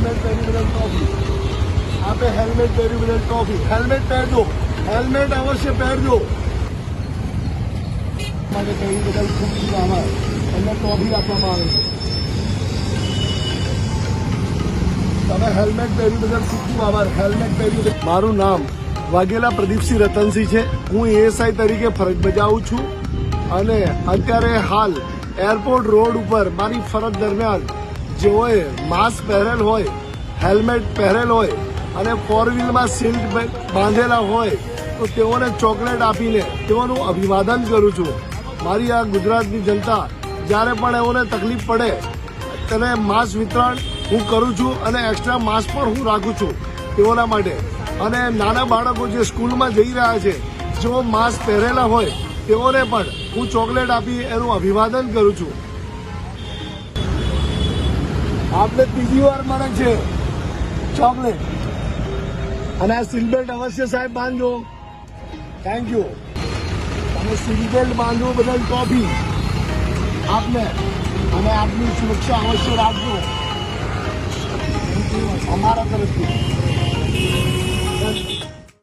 helmet पहरी बदल trophy आपे हेलमेट पहरी बदल ट्रॉफी हेलमेट पहरजो हेलमेट अवश्य पहरजो માટે પહરી બદલ ખૂબ ખૂબ આભાર એમને ટ્રોફી આપવામાં આવે છે તમે હેલ્મેટ પહેરી બદલ ખૂબ ખૂબ આભાર હેલ્મેટ પહેરી મારું નામ વાઘેલા પ્રદીપસિંહ રતનસિંહ છે હું એએસઆઈ તરીકે ફરજ બજાવું છું અને અત્યારે હાલ એરપોર્ટ રોડ ઉપર મારી ફરજ દરમિયાન જેઓએ માસ્ક પહેરેલ હોય હેલ્મેટ પહેરેલ હોય અને ફોર વ્હીલમાં સીટ બાંધેલા હોય તો તેઓને ચોકલેટ આપીને તેઓનું અભિવાદન કરું છું મારી આ ગુજરાતની જનતા જ્યારે પણ એઓને તકલીફ પડે તેને માસ્ક વિતરણ હું કરું છું અને એક્સ્ટ્રા માસ્ક પણ હું રાખું છું તેઓના માટે અને નાના બાળકો જે સ્કૂલમાં જઈ રહ્યા છે જેઓ માસ્ક પહેરેલા હોય તેઓને પણ હું ચોકલેટ આપી એનું અભિવાદન કરું છું આપને ત્રીજી વાર મળે છે ચોકલેટ અને આ સીટ બેલ્ટ અવશ્ય સાહેબ બાંધજો થેન્ક યુ અને સીટ બેલ્ટ બાંધવું બદલ ટ્રોફી આપને અને આપની સુરક્ષા અવશ્ય રાખજો અમારા તરફથી